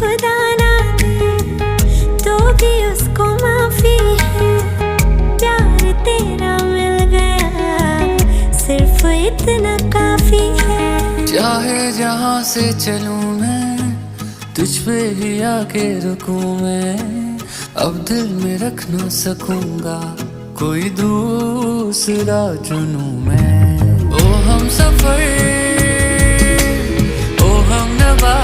खुदा ना दे तो भी उसको माफी है। प्यार तेरा मिल गया सिर्फ इतना काफी है। चाहे जहाँ से चलूं मैं तुझ पे ही आके रुकूं मैं, अब दिल में रख ना सकूंगा कोई दूसरा चुनूं मैं। ओ हम सफर, ओ हम नवा,